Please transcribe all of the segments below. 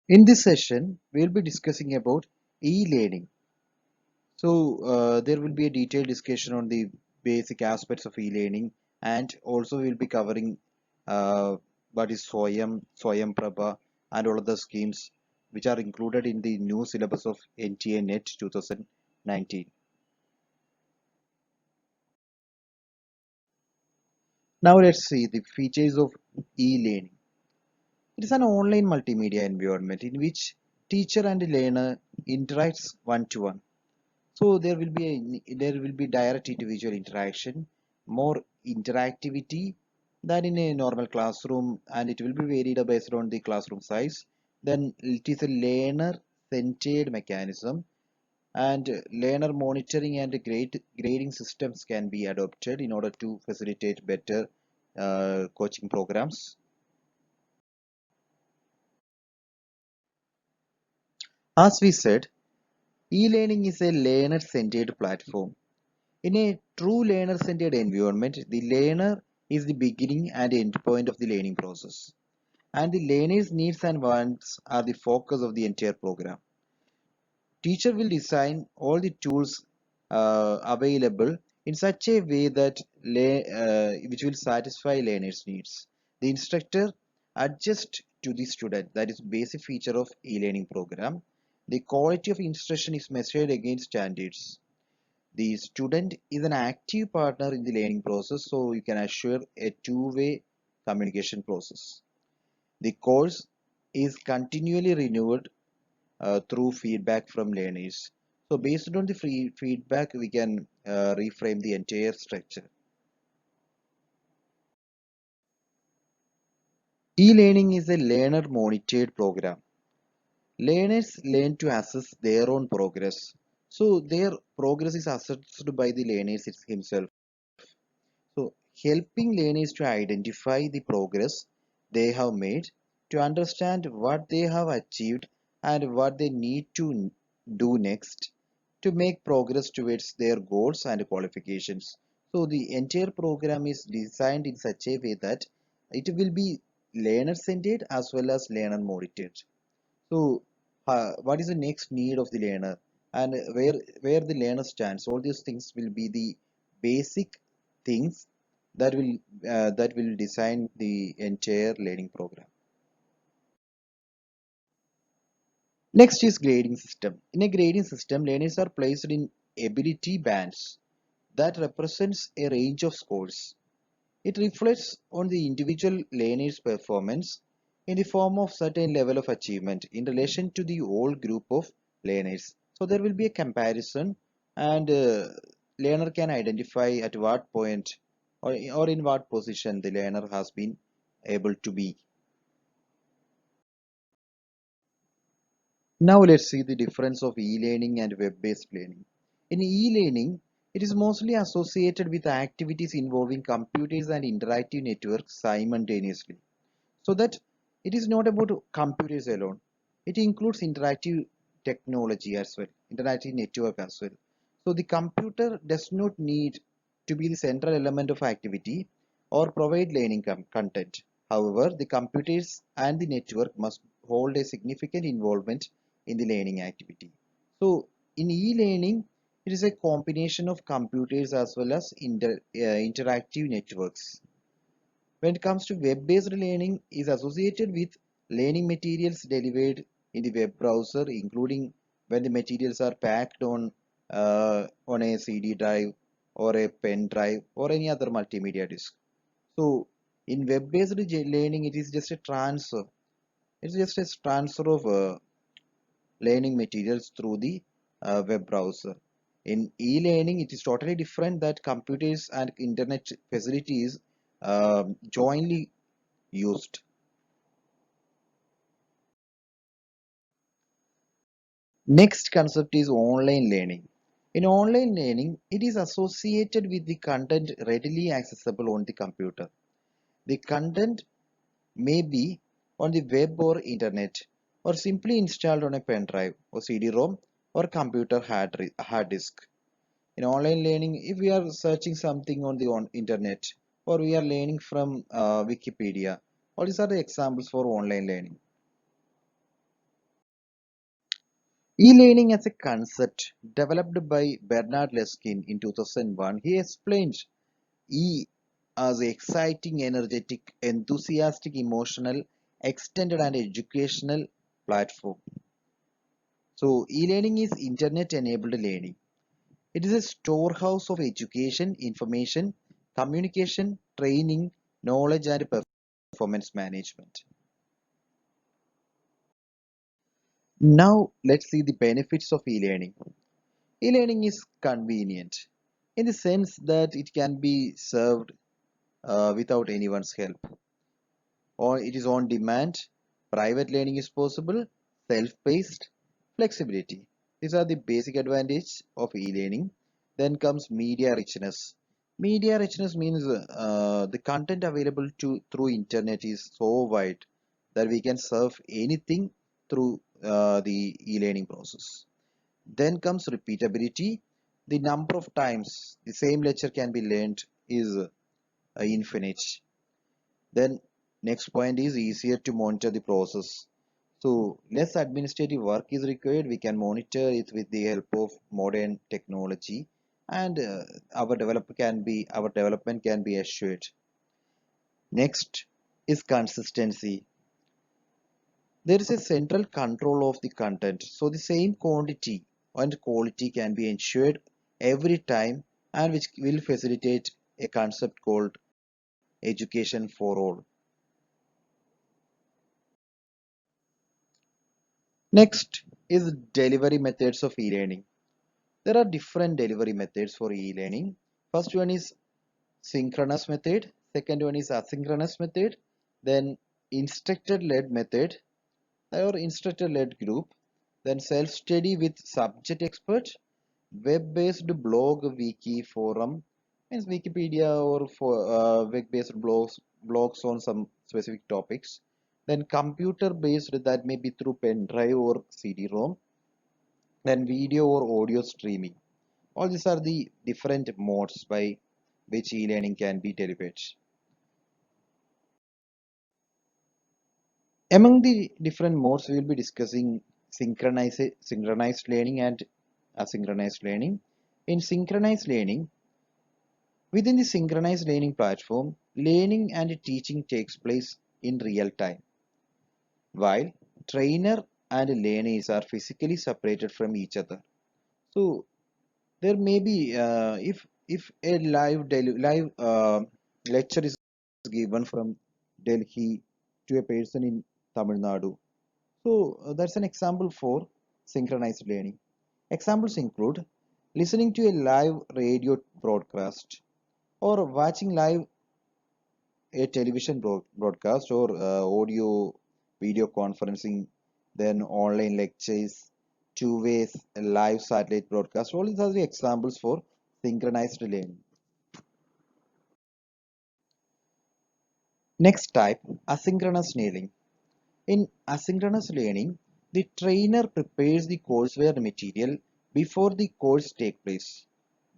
In this session, we'll be discussing about e-learning. There will be a detailed discussion on the basic aspects of e-learning, and also we'll be covering uh, what is Swayam Prabha, and all other schemes which are included in the new syllabus of NTA NET 2019. Now let's see the features of e-learning. It is an online multimedia environment in which teacher and learner interacts one-to-one. So there will be direct individual interaction, more interactivity than in a normal classroom, and it will be varied based on the classroom size. Then it is a learner-centered mechanism, and learner monitoring and grading systems can be adopted in order to facilitate better coaching programs. As we said, e-learning is a learner-centered platform. In a true learner-centered environment, the learner is the beginning and end point of the learning process, and the learner's needs and wants are the focus of the entire program. Teacher will design all the tools available in such a way that which will satisfy learner's needs. The instructor adjusts to the student. That is basic feature of e-learning program. The quality of instruction is measured against standards. The student is an active partner in the learning process, so you can assure a two-way communication process. The course is continually renewed through feedback from learners. So based on the free feedback, we can reframe the entire structure. E-learning is a learner monitored program. Learners learn to assess their own progress. So their progress is assessed by the learners himself. So, helping learners to identify the progress they have made, to understand what they have achieved and what they need to do next to make progress towards their goals and qualifications. So, the entire program is designed in such a way that it will be learner centered as well as learner monitored. So, what is the next need of the learner and where the learner stands? All these things will be the basic things that will design the entire learning program. Next is grading system. In a grading system, learners are placed in ability bands that represents a range of scores. It reflects on the individual learner's performance in the form of certain level of achievement in relation to the whole group of learners. So there will be a comparison, and learner can identify at what point or in what position the learner has been able to be. Now let's see the difference of e-learning and web-based learning. In e-learning, it is mostly associated with activities involving computers and interactive networks simultaneously. So that it is not about computers alone. It includes interactive technology as well, interactive network as well. So the computer does not need to be the central element of activity or provide learning content. However, the computers and the network must hold a significant involvement in the learning activity. So in e-learning, it is a combination of computers as well as interactive networks. When it comes to web-based learning, is associated with learning materials delivered in the web browser, including when the materials are packed on a CD drive or a pen drive or any other multimedia disk. So in web-based learning, it is just a transfer. It's just a transfer of learning materials through the web browser. In e-learning, it is totally different that computers and internet facilities jointly used. Next concept is online learning. In online learning, it is associated with the content readily accessible on the computer. The content may be on the web or internet or simply installed on a pen drive or CD-ROM or computer hard disk. In online learning, if we are searching something on the internet or we are learning from Wikipedia, all these are the examples for online learning. E-learning as a concept developed by Bernard Laskin in 2001, he explained E as exciting, energetic, enthusiastic, emotional, extended and educational platform. So e-learning is internet-enabled learning. It is a storehouse of education, information, communication, training, knowledge and performance management. Now let's see the benefits of e-learning. E-learning is convenient in the sense that it can be served without anyone's help, or it is on demand, private learning is possible, self-paced, flexibility. These are the basic advantages of e-learning. Then comes media richness. Media richness means the content available through internet is so wide that we can serve anything through the e-learning process. Then comes repeatability. The number of times the same lecture can be learned is infinite. Then next point is easier to monitor the process. So less administrative work is required. We can monitor it with the help of modern technology, and our development can be assured. Next is consistency. There is a central control of the content, so the same quantity and quality can be ensured every time, and which will facilitate a concept called education for all. Next is delivery methods of e-learning. There are different delivery methods for e-learning. First one is synchronous method, second one is asynchronous method, then instructor-led method or instructor-led group, then self-study with subject expert, web-based blog, wiki, forum, means Wikipedia or for web-based blogs on some specific topics. Then computer-based, that may be through pen drive or CD-ROM. Then video or audio streaming. All these are the different modes by which e-learning can be delivered. Among the different modes, we will be discussing synchronized learning and asynchronous learning. In synchronized learning, within the synchronized learning platform, learning and teaching takes place in real time, while trainer and learners are physically separated from each other. So there may be if a live lecture is given from Delhi to a person in Tamil Nadu. So that's an example for synchronized learning. Examples include listening to a live radio broadcast or watching live a television broadcast or audio video conferencing, then online lectures, two ways live satellite broadcast. All these are the examples for synchronized learning. Next type, asynchronous learning. In asynchronous learning, the trainer prepares the courseware material before the course takes place.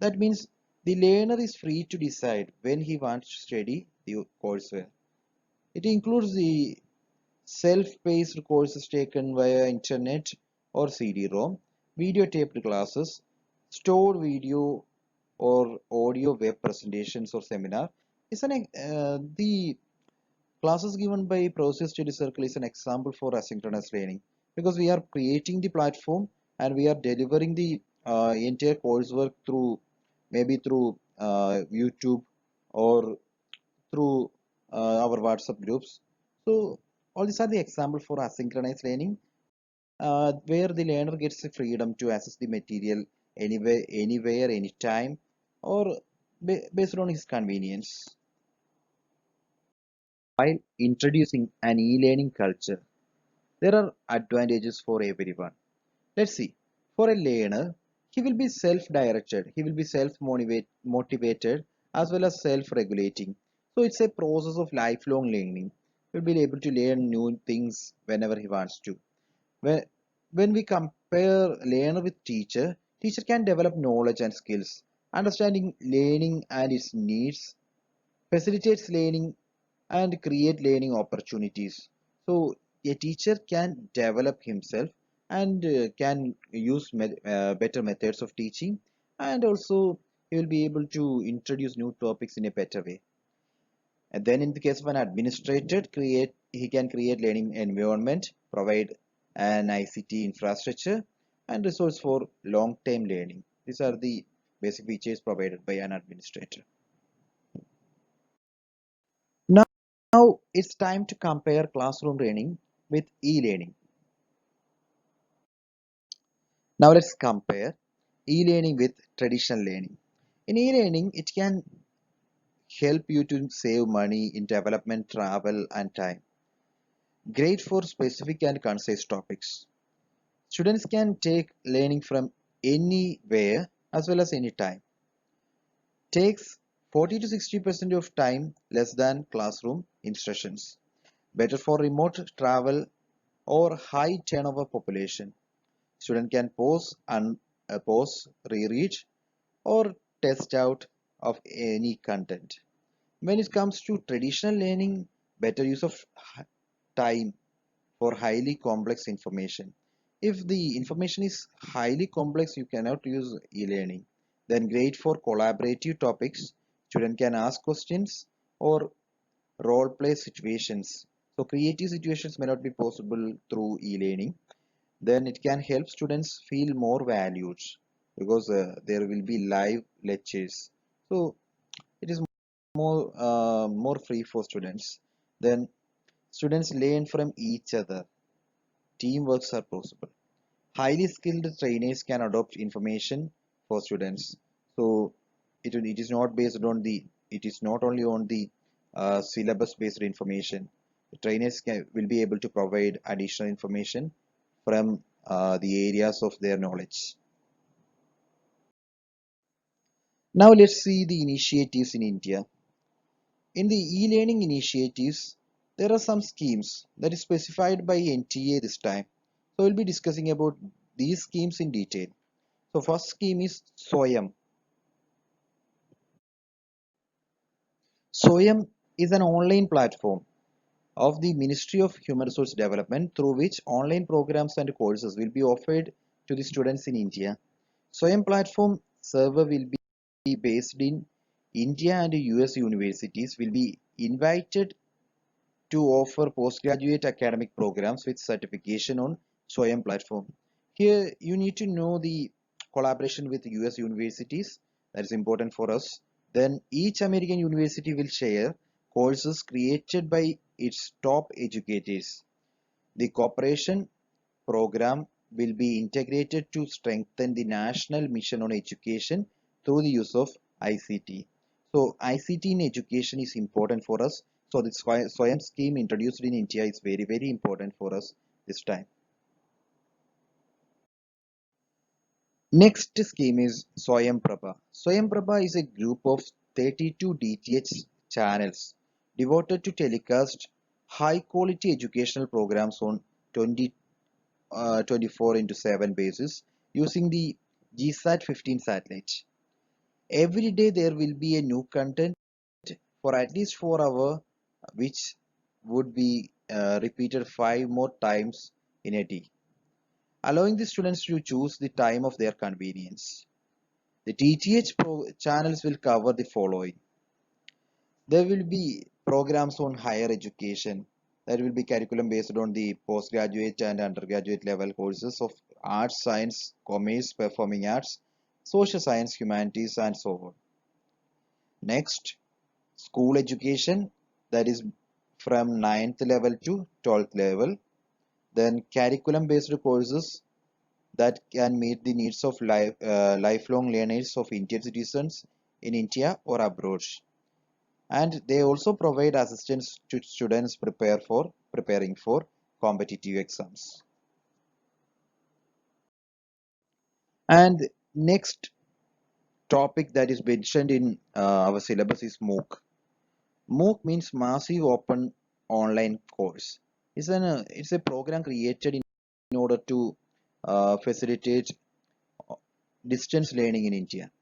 That means the learner is free to decide when he wants to study the courseware. It includes the self-paced courses taken via internet or CD-ROM, videotaped classes, stored video or audio web presentations or seminar. The classes given by Process Study Circle is an example for asynchronous learning, because we are creating the platform and we are delivering the entire coursework through maybe through YouTube or through our WhatsApp groups. So all these are the example for asynchronous learning, where the learner gets the freedom to access the material anywhere, anytime, or based on his convenience. While introducing an e-learning culture, there are advantages for everyone. Let's see. For a learner, he will be self-directed, he will be self-motivated as well as self-regulating. So it's a process of lifelong learning. He'll be able to learn new things whenever he wants to. When, when we compare learner with teacher, teacher can develop knowledge and skills, understanding learning and its needs, facilitates learning and create learning opportunities. So a teacher can develop himself and can use better methods of teaching, and also he will be able to introduce new topics in a better way. And then in the case of an administrator, he can create learning environment, provide an ICT infrastructure, and resource for long-term learning. These are the basic features provided by an administrator. Now, now it's time to compare classroom learning with e-learning. Now let's compare e-learning with traditional learning. In e-learning, it can help you to save money in development, travel, and time. Great for specific and concise topics. Students can take learning from anywhere as well as anytime. Takes 40 to 60% of time less than classroom instructions. Better for remote travel or high turnover population. Student can pause, reread, or test out of any content. When it comes to traditional learning, better use of time for highly complex information. If the information is highly complex, you cannot use e-learning. Then great for collaborative topics. Student can ask questions or role play situations. So creative situations may not be possible through e-learning. Then it can help students feel more valued because there will be live lectures. So it is more free for students. Then students learn from each other. Teamworks are possible. Highly skilled trainers can adopt information for students. So it is not based on the it is not only on the syllabus based information. The trainers will be able to provide additional information from the areas of their knowledge. Now let's see the initiatives in India. In the e-learning initiatives, there are some schemes that is specified by NTA this time. So we'll be discussing about these schemes in detail. So first scheme is SWAYAM. SWAYAM is an online platform of the Ministry of Human Resource Development through which online programs and courses will be offered to the students in India. SWAYAM platform server will be based in India, and US universities will be invited to offer postgraduate academic programs with certification on SWAYAM platform. Here you need to know the collaboration with US universities. That is important for us. Then each American university will share courses created by its top educators. The cooperation program will be integrated to strengthen the national mission on education through the use of ICT. So ICT in education is important for us. So this SWAYAM scheme introduced in India is very important for us this time. Next scheme is SWAYAM Prabha. SWAYAM Prabha is a group of 32 DTH channels devoted to telecast high quality educational programs on 24 into 7 basis using the GSAT 15 satellite. Every day there will be a new content for at least 4 hours, which would be repeated 5 more times in a day, allowing the students to choose the time of their convenience. The DTH channels will cover the following. There will be programs on higher education. That will be curriculum based on the postgraduate and undergraduate level courses of arts, science, commerce, performing arts, social science, humanities, and so on. Next, school education, that is from 9th level to 12th level. Then curriculum based courses that can meet the needs of lifelong learners of Indian citizens in India or abroad. And they also provide assistance to students preparing for competitive exams. And next topic that is mentioned in our syllabus is MOOC. MOOC means Massive Open Online Course. It's a program created in order to facilitate distance learning in India.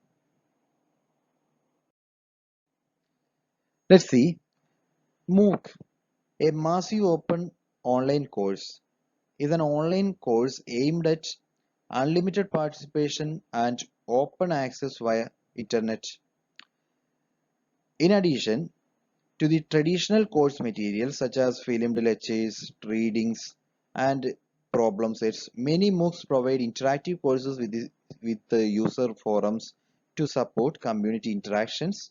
Let's see MOOC, a massive open online course. is an online course aimed at unlimited participation and open access via internet. In addition to the traditional course materials such as filmed lectures, readings, and problem sets, many MOOCs provide interactive courses with the user forums to support community interactions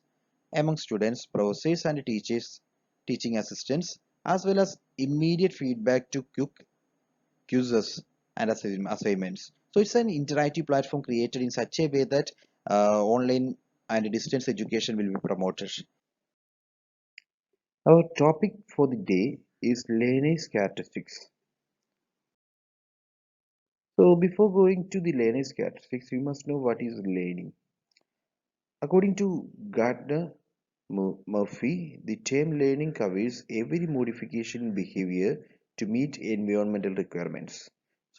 among students, professors, and teachers, teaching assistants, as well as immediate feedback to quick quizzes and assignments. So it's an interactive platform created in such a way that online and distance education will be promoted. Our topic for the day is learners' characteristics. So before going to the learners' characteristics, we must know what is learning. According to Gardner Murphy, the term learning covers every modification in behavior to meet environmental requirements.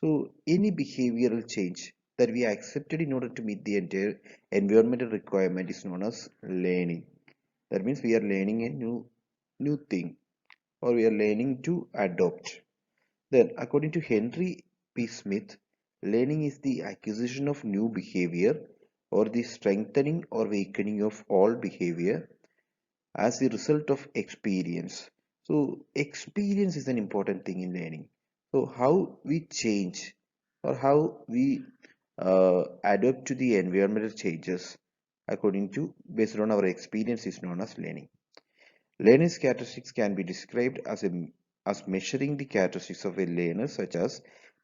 So any behavioral change that we accepted in order to meet the entire environmental requirement is known as learning. That means we are learning a new thing, or we are learning to adopt. Then, according to Henry P. Smith, learning is the acquisition of new behavior or the strengthening or weakening of all behavior as a result of experience. So, experience is an important thing in learning. So, how we change or how we adapt to the environmental changes according to based on our experience is known as learning. Learner's characteristics can be described as measuring the characteristics of a learner such as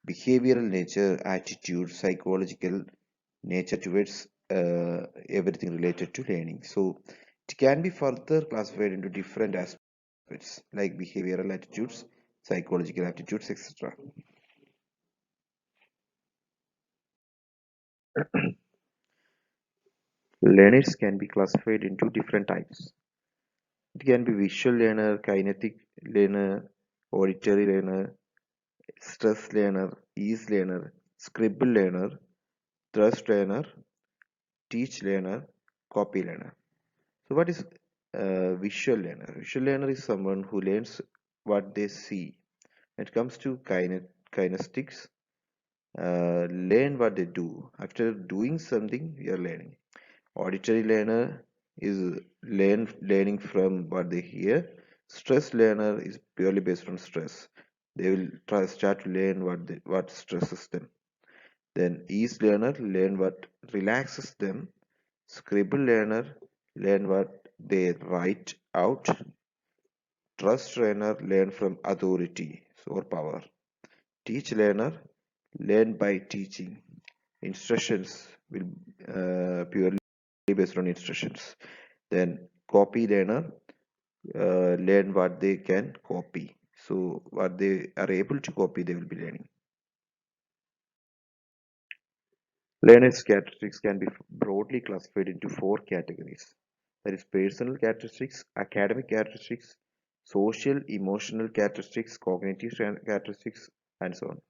behavioral nature, attitude, psychological nature towards everything related to learning. So it can be further classified into different aspects like behavioral attitudes, psychological attitudes, etc. Learners can be classified into different types. It can be visual learner, kinetic learner, auditory learner, stress learner, ease learner, scribble learner, thrust learner, teach learner, copy learner. So what is visual learner? Visual learner is someone who learns what they see. When it comes to kinetics, learn what they do. After doing something, we are learning. Auditory learner is learning from what they hear. Stress learner is purely based on stress. They will start to learn what stresses them. Then ease learner learn what relaxes them. Scribble learner learn what they write out. Trust learner learn from authority or power. Teach learner learn by teaching. Instructions will purely based on instructions. Then copy learner learn what they can copy. So what they are able to copy, they will be learning. Learner's characteristics can be broadly classified into four categories. That is personal characteristics, academic characteristics, social, emotional characteristics, cognitive characteristics, and so on.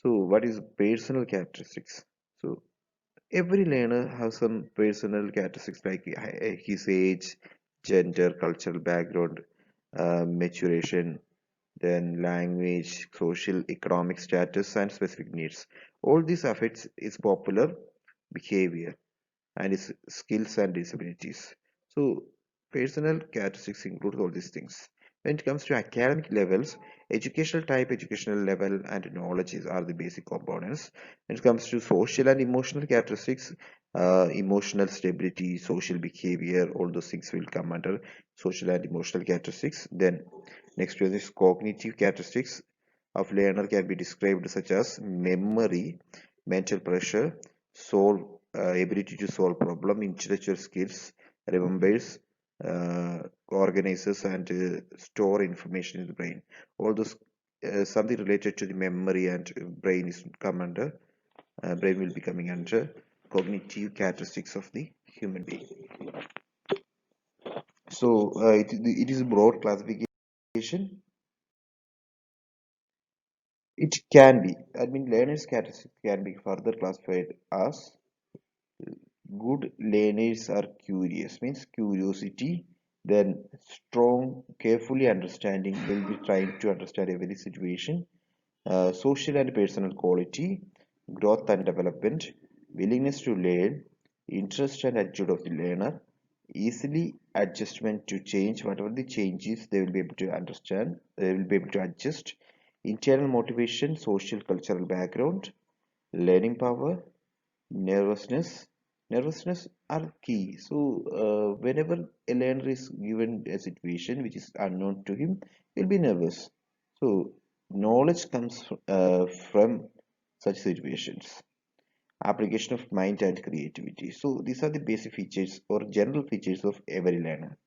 So what is personal characteristics? So every learner has some personal characteristics like his age, gender, cultural background, maturation, then language, social, economic status, and specific needs. All these affects his popular behavior and his skills and disabilities. So personal characteristics include all these things. When it comes to academic levels, educational type, educational level, and knowledge are the basic components. When it comes to social and emotional characteristics, emotional stability, social behavior, all those things will come under social and emotional characteristics. Then next one is cognitive characteristics of learner can be described such as memory, mental pressure, solve ability to solve problem, intellectual skills, remembers, organizes and store information in the brain. All those something related to the memory and brain is come under brain will be coming under cognitive characteristics of the human being. So it is a broad classification. It can be. I mean, learners' characteristics can be further classified as good learners are curious, means curiosity, then strong, carefully understanding, will be trying to understand every situation. social and personal quality, growth and development, willingness to learn, interest and attitude of the learner, easily adjustment to change, whatever the changes they will be able to understand, they will be able to adjust, internal motivation, social cultural background, learning power, nervousness are key. So whenever a learner is given a situation which is unknown to him, he'll be nervous. So knowledge comes from such situations. Application of mind and creativity. So these are the basic features or general features of every learner.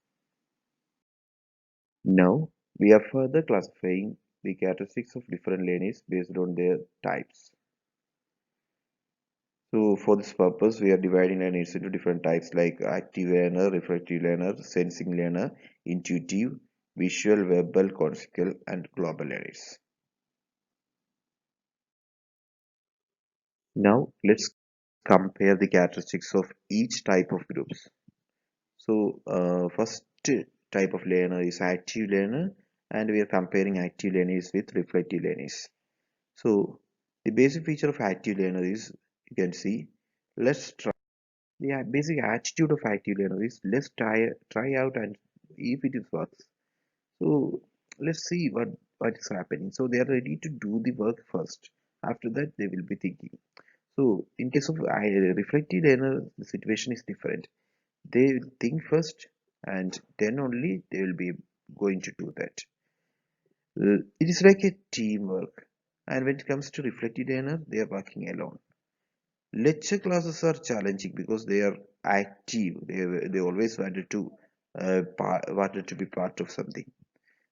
Now we are further classifying the characteristics of different learners based on their types. So for this purpose, we are dividing learners into different types like active learner, reflective learner, sensing learner, intuitive, visual, verbal, cortical, and global learners. Now let's compare the characteristics of each type of groups. So first type of learner is active learner, and we are comparing active learners with reflective learners. So the basic feature of active learner is, you can see, let's try. The basic attitude of active learner is let's try out and if it is works. So let's see what is happening. So they are ready to do the work first. After that, they will be thinking. So in case of reflective learner, the situation is different. They will think first, and then only they will be going to do that. It is like a teamwork. And when it comes to reflective learner, they are working alone. Lecture classes are challenging because they are active. They always wanted to be part of something.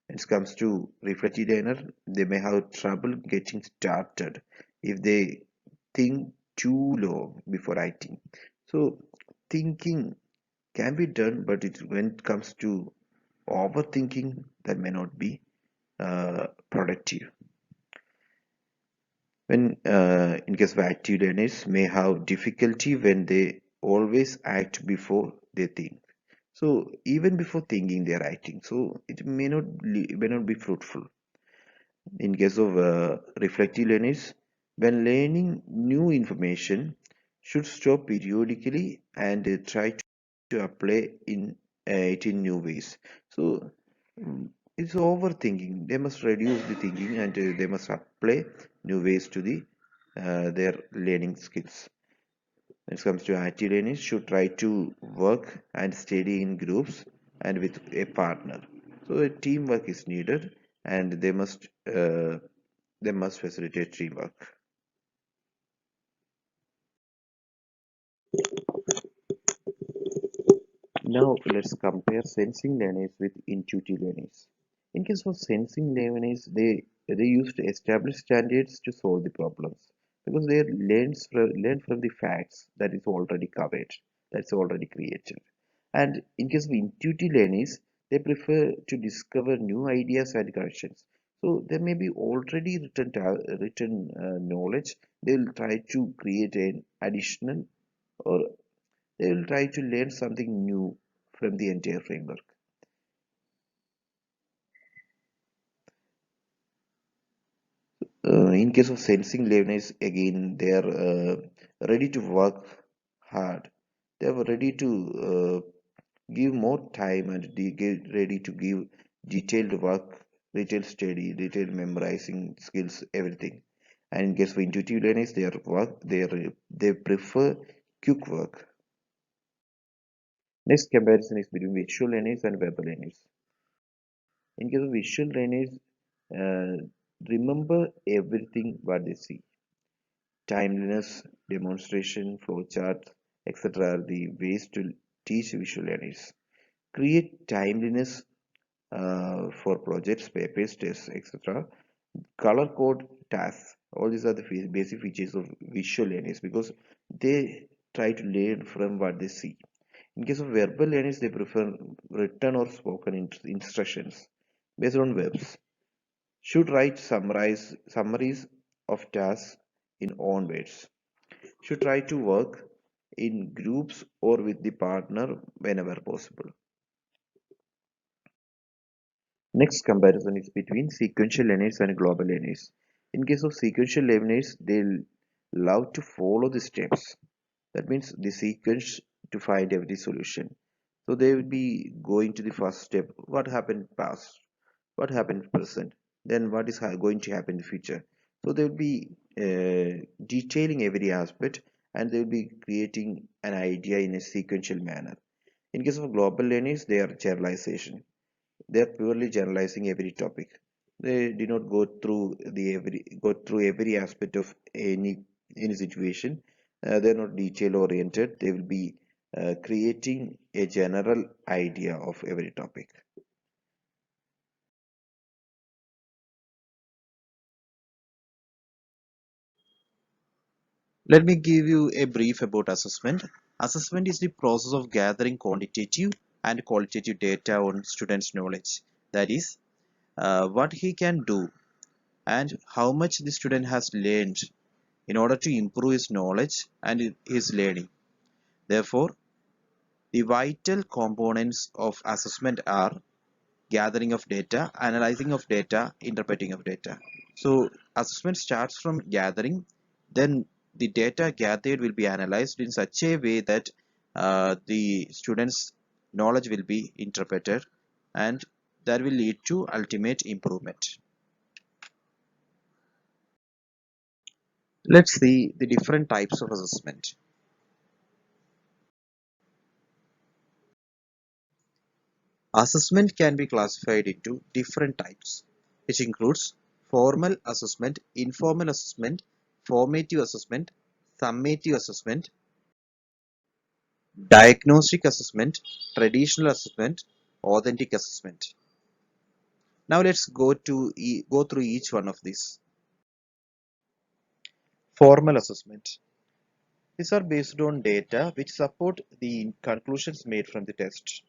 When it comes to reflective learner, they may have trouble getting started if they think too long before writing. So thinking can be done, but when it comes to overthinking, that may not be productive. When in case of active learners may have difficulty when they always act before they think. So even before thinking they are acting. So it may not be fruitful. In case of reflective learners, when learning new information, should stop periodically and try to apply it in new ways. So it's overthinking. They must reduce the thinking and they must apply new ways to their learning skills. When it comes to active learners, should try to work and study in groups and with a partner. So a teamwork is needed, and they must facilitate teamwork. Now let's compare sensing learners with intuitive learners. In case of sensing learners, they use to establish standards to solve the problems because they learn from the facts that is already covered, that's already created. And in case of intuitive learners, they prefer to discover new ideas and connections. So there may be already written knowledge. They will try to create an additional, or they will try to learn something new from the entire framework. In case of sensing learners, again, they are ready to work hard. They are ready to give more time and get ready to give detailed work, detailed study, detailed memorizing skills, everything. And in case of intuitive learners, they prefer quick work. Next comparison is between visual learners and verbal learners. In case of visual learners, uh, remember everything what they see. Timeliness, demonstration, flowcharts, etc. are the ways to teach visual learners. Create timeliness for projects, papers, tests, etc. Color code tasks. All these are the basic features of visual learners because they try to learn from what they see. In case of verbal learners, they prefer written or spoken instructions based on verbs. Should write summaries of tasks in own words. Should try to work in groups or with the partner whenever possible. Next comparison is between sequential learners and global learners. In case of sequential learners, they love to follow the steps. That means the sequence to find every solution. So they will be going to the first step. What happened past? What happened present? Then what is going to happen in the future? So they will be detailing every aspect, and they will be creating an idea in a sequential manner. In case of global learners, they are generalization. They are purely generalizing every topic. They do not go through every aspect of any situation. They are not detail oriented. They will be creating a general idea of every topic. Let me give you a brief about assessment. Assessment is the process of gathering quantitative and qualitative data on students' knowledge. That is, what he can do and how much the student has learned in order to improve his knowledge and his learning. Therefore, the vital components of assessment are gathering of data, analyzing of data, interpreting of data. So, assessment starts from gathering, then the data gathered will be analyzed in such a way that the students' knowledge will be interpreted, and that will lead to ultimate improvement. Let's see the different types of assessment. Assessment can be classified into different types, which includes formal assessment, informal assessment, formative assessment, summative assessment, diagnostic assessment, traditional assessment, authentic assessment. Now let's go through each one of these. Formal assessment. These are based on data which support the conclusions made from the test.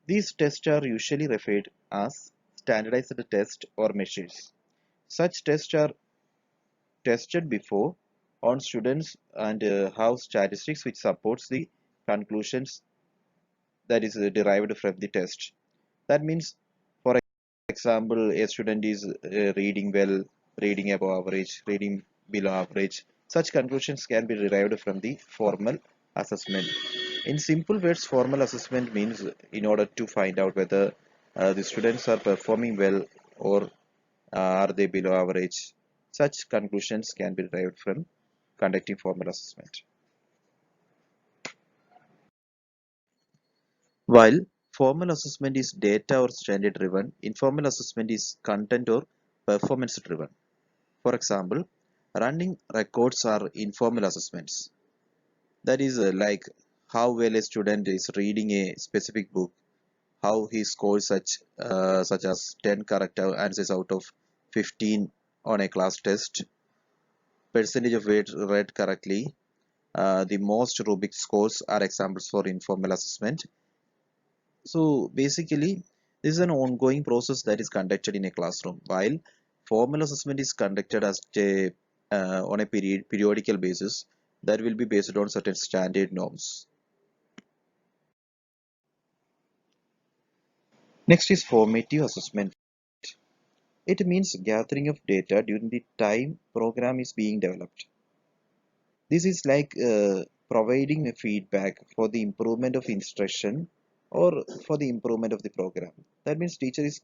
These tests are usually referred as standardized tests or measures. Such tests are tested before on students and have statistics which supports the conclusions that is derived from the test. That means, for example, a student is reading well, reading above average, reading below average. Such conclusions can be derived from the formal assessment. In simple words, formal assessment means in order to find out whether the students are performing well or are they below average. Such conclusions can be derived from conducting formal assessment. While formal assessment is data or standard driven, informal assessment is content or performance driven. For example, running records are informal assessments. That is like how well a student is reading a specific book, how he scores such as 10 correct answers out of 15 on a class test, percentage of weight read correctly. The most Rubik scores are examples for informal assessment. So basically, this is an ongoing process that is conducted in a classroom, while formal assessment is conducted as on a periodical basis that will be based on certain standard norms. Next is formative assessment. It means gathering of data during the time program is being developed. This is like providing a feedback for the improvement of instruction or for the improvement of the program. That means teacher is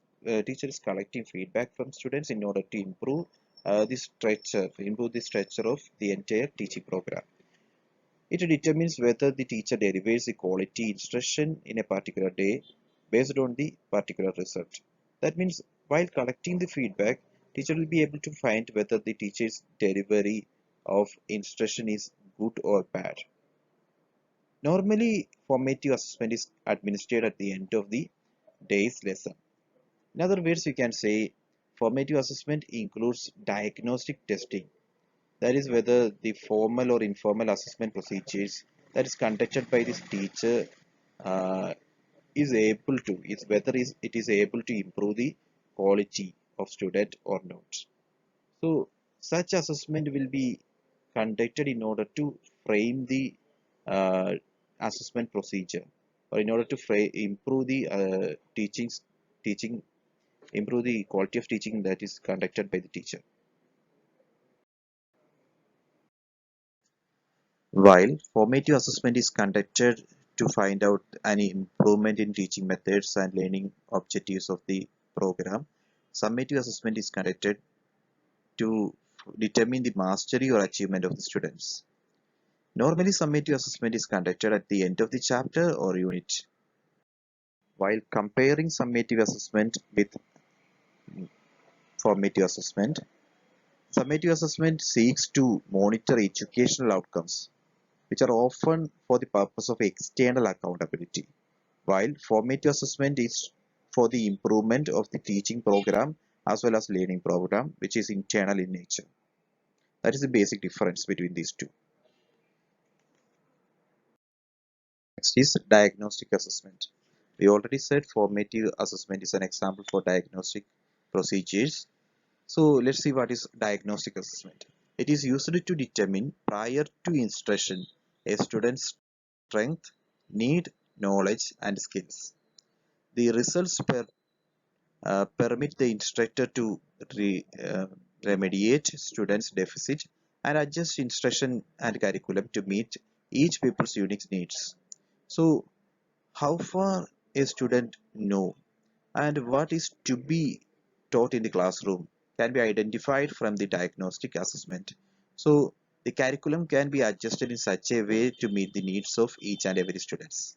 collecting feedback from students in order to improve the structure of the entire teaching program. It determines whether the teacher delivers the quality instruction in a particular day based on the particular result. That means while collecting the feedback, teacher will be able to find whether the teacher's delivery of instruction is good or bad. Normally, formative assessment is administered at the end of the day's lesson. In other words, you can say formative assessment includes diagnostic testing. That is whether the formal or informal assessment procedures that is conducted by this teacher uh, is able to, is whether it is able to improve the quality of student or not. So such assessment will be conducted in order to frame the uh, assessment procedure, or in order to improve the teaching, improve the quality of teaching that is conducted by the teacher. While formative assessment is conducted to find out any improvement in teaching methods and learning objectives of the program, summative assessment is conducted to determine the mastery or achievement of the students. Normally, summative assessment is conducted at the end of the chapter or unit. While comparing summative assessment with formative assessment, summative assessment seeks to monitor educational outcomes, which are often for the purpose of external accountability, while formative assessment is for the improvement of the teaching program as well as learning program, which is internal in nature. That is the basic difference between these two. Next is diagnostic assessment. We already said formative assessment is an example for diagnostic procedures. So let's see what is diagnostic assessment. It is used to determine prior to instruction a student's strength, need, knowledge, and skills. The results permit the instructor to remediate students' deficit and adjust instruction and curriculum to meet each pupil's unique needs. So, how far a student know and what is to be taught in the classroom can be identified from the diagnostic assessment. So, the curriculum can be adjusted in such a way to meet the needs of each and every students.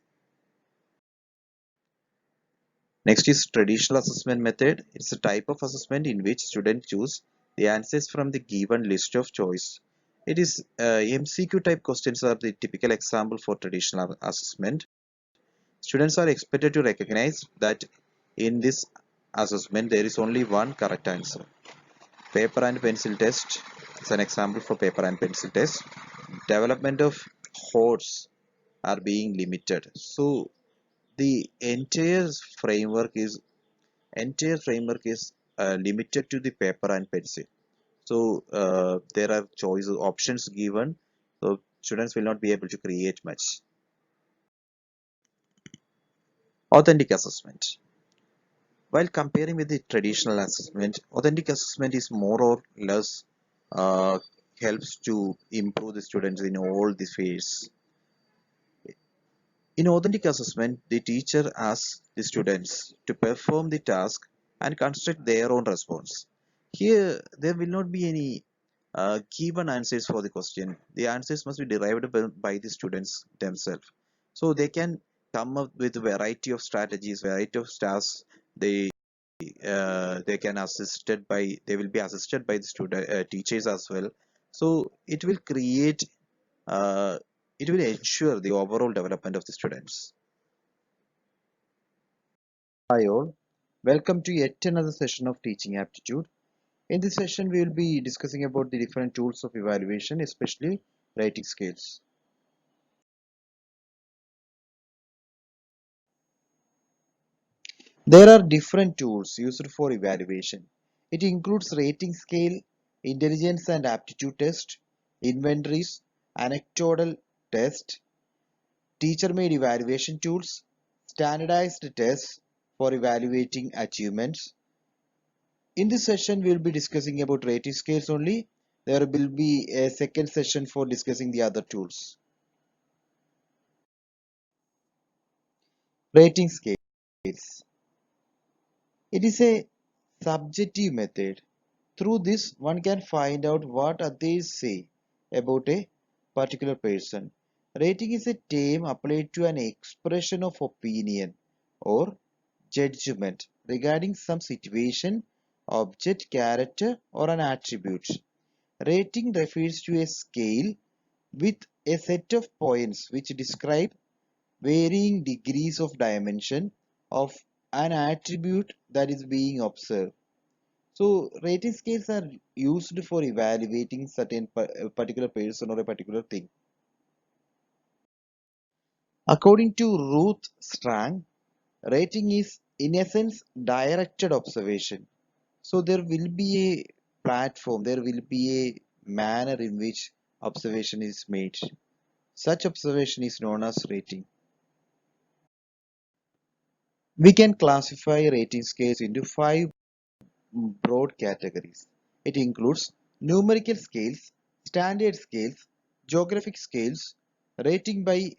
Next is traditional assessment method. It's a type of assessment in which students choose the answers from the given list of choice. It is MCQ type questions are the typical example for traditional assessment. Students are expected to recognize that in this assessment there is only one correct answer. Paper and pencil test is an example for paper and pencil test. Development of horse are being limited. So the entire framework is limited to the paper and pencil. So there are choices options given, so students will not be able to create much. Authentic assessment. While comparing with the traditional assessment, authentic assessment is more or less uh, helps to improve the students in all the phases. In authentic assessment, the teacher asks the students to perform the task and construct their own response. Here, there will not be any given answers for the question. The answers must be derived by the students themselves. So they can come up with a variety of strategies, variety of tasks. They will be assisted by the student teachers as well. So uh, it will ensure the overall development of the students. Hi all, welcome to yet another session of Teaching Aptitude. In this session, we will be discussing about the different tools of evaluation, especially writing scales. There are different tools used for evaluation. It includes rating scale, intelligence and aptitude test, inventories, anecdotal test, teacher-made evaluation tools, standardized tests for evaluating achievements. In this session, we will be discussing about rating scales only. There will be a second session for discussing the other tools. Rating scales. It is a subjective method. Through this, one can find out what others say about a particular person. Rating is a term applied to an expression of opinion or judgment regarding some situation, object, character, or an attribute. Rating refers to a scale with a set of points which describe varying degrees of dimension of an attribute that is being observed. So rating scales are used for evaluating a particular person or a particular thing. According to Ruth Strang, rating is in essence directed observation. So there will be a platform, there will be a manner in which observation is made. Such observation is known as rating. We can classify rating scales into five broad categories. It includes numerical scales, standard scales, Geographic scales, rating by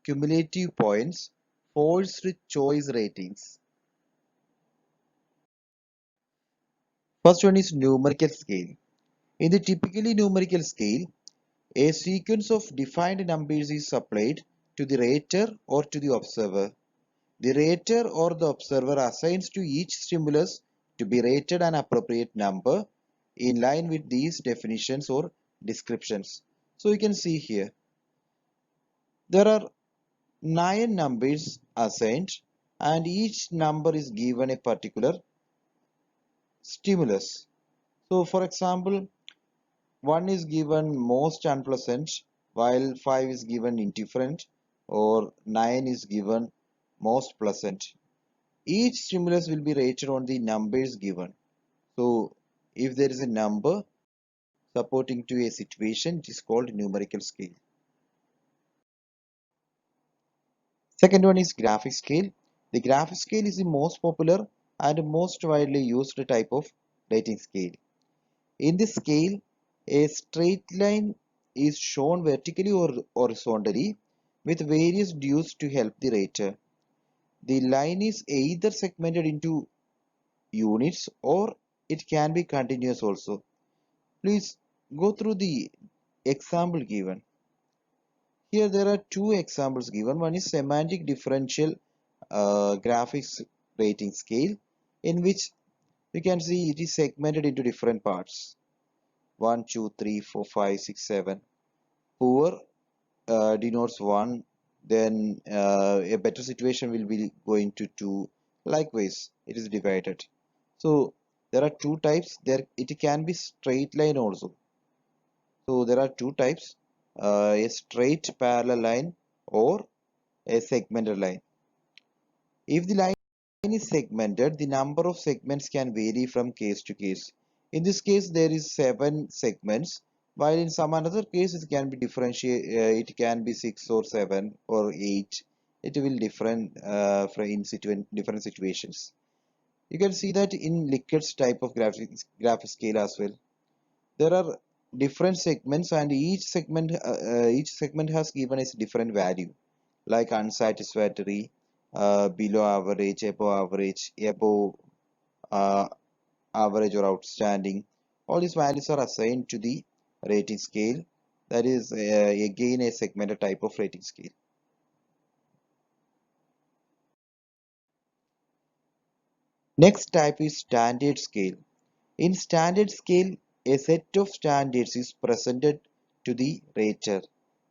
cumulative points, forced choice ratings. First one is numerical scale. In the typically numerical scale, a sequence of defined numbers is applied to the rater or to the observer. The rater or the observer assigns to each stimulus to be rated an appropriate number in line with these definitions or descriptions. So you can see here, there are 9 numbers assigned and each number is given a particular stimulus. So for example, 1 is given most unpleasant while 5 is given indifferent or 9 is given most pleasant. Each stimulus will be rated on the numbers given. So if there is a number supporting to a situation, it is called numerical scale. Second one is graphic scale. The graphic scale is the most popular and most widely used type of rating scale. In this scale, a straight line is shown vertically or horizontally with various dues to help the rater. The line is either segmented into units or it can be continuous also. Please go through the example given. Here there are two examples given. One is semantic differential graphics rating scale, in which you can see it is segmented into different parts. 1, 2, 3, 4, 5, 6, 7. Poor denotes 1, then a better situation will be going to 2. Likewise, it is divided. So there are two types. There it can be straight line also. So there are two types, a straight parallel line or a segmented line. If the line is segmented, the number of segments can vary from case to case. In this case, there is 7 segments, while in some another case it can be it can be 6 or 7 or 8. It will different in different situations. You can see that in Likkert's type of graphic scale as well. There are different segments, and each segment has given us different value, like unsatisfactory, below average, above uh, average or outstanding. All these values are assigned to the rating scale. That is again a segmented type of rating scale. Next type is standard scale. In standard scale, a set of standards is presented to the rater.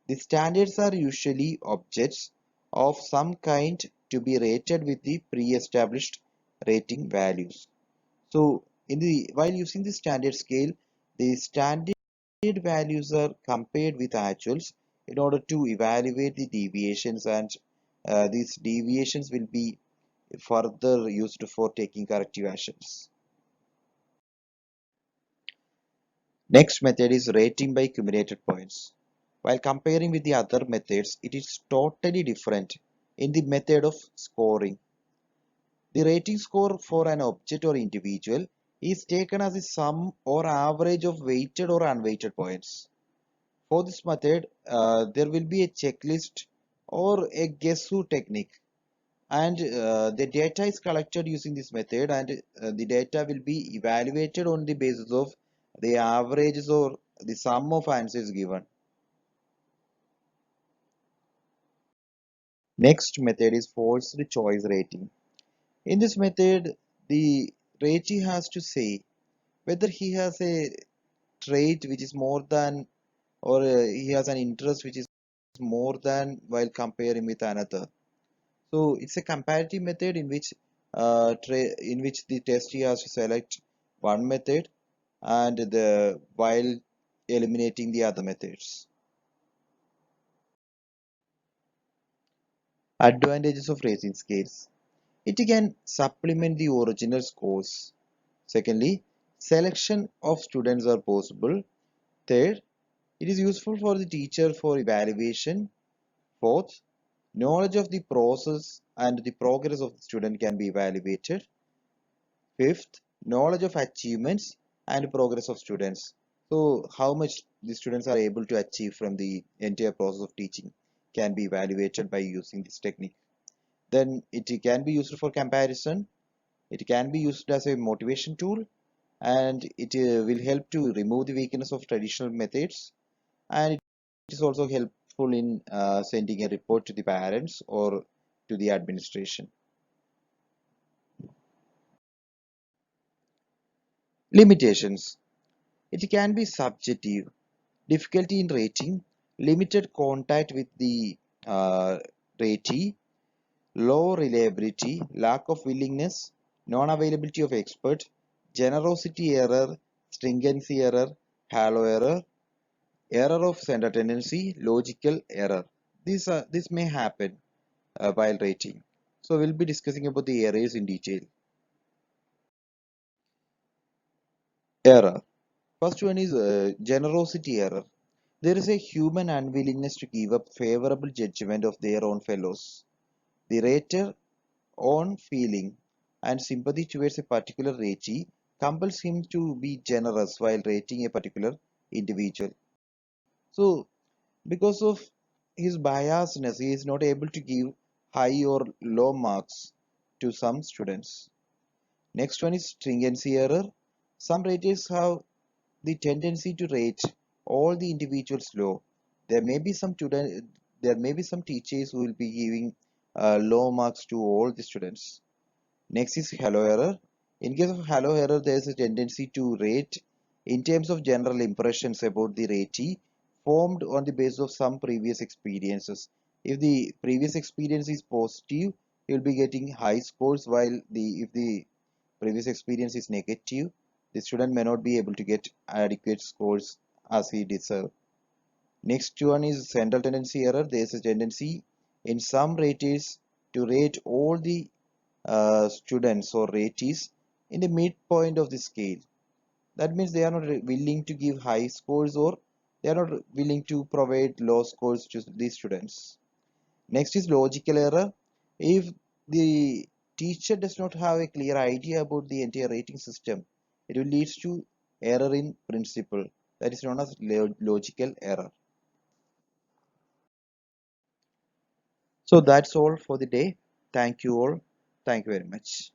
The standards are usually objects of some kind to be rated with the pre-established rating values. So, while using the standard scale, the standard values are compared with actuals in order to evaluate the deviations, and these deviations will be further used for taking corrective actions. Next method is rating by cumulated points. While comparing with the other methods, it is totally different in the method of scoring. The rating score for an object or individual is taken as a sum or average of weighted or unweighted points. For this method, there will be a checklist or a guess who technique, and the data is collected using this method, and the data will be evaluated on the basis of the averages or the sum of answers given. Next method is forced choice rating. In this method, the ratee has to say whether he has a trait which is more than, or he has an interest which is more than while comparing with another. So it's a comparative method in which the testee has to select one method and the while eliminating the other methods. Advantages of rating scales. It can supplement the original scores. Secondly, selection of students are possible. Third, it is useful for the teacher for evaluation. Fourth, knowledge of the process and the progress of the student can be evaluated. Fifth, knowledge of achievements and progress of students. So how much the students are able to achieve from the entire process of teaching can be evaluated by using this technique. Then it can be used for comparison. It can be used as a motivation tool, and it will help to remove the weakness of traditional methods, and it is also helpful in sending a report to the parents or to the administration. Limitations. It can be subjective, difficulty in rating, limited contact with the uh, ratee, low reliability, lack of willingness, non-availability of expert, generosity error, stringency error, halo error, error of center tendency, logical error. This may happen while rating. So we'll be discussing about the errors in detail. Error. First one is generosity error. There is a human unwillingness to give up favorable judgment of their own fellows. The rater own feeling and sympathy towards a particular ratee compels him to be generous while rating a particular individual. So, because of his biasness, he is not able to give high or low marks to some students. Next one is stringency error. Some raters have the tendency to rate all the individuals low. There may be some student, there may be some teachers who will be giving low marks to all the students. Next is halo error. In case of halo error, there is a tendency to rate in terms of general impressions about the ratee formed on the basis of some previous experiences. If the previous experience is positive, you will be getting high scores, while if the previous experience is negative, the student may not be able to get adequate scores as he deserves. Next one is central tendency error. There is a tendency in some raters to rate all the students or ratees in the midpoint of the scale. That means they are not willing to give high scores, or they are not willing to provide low scores to the students. Next is logical error. If the teacher does not have a clear idea about the entire rating system, it will lead to error in principle. That is known as logical error. So that's all for the day. Thank you all. Thank you very much.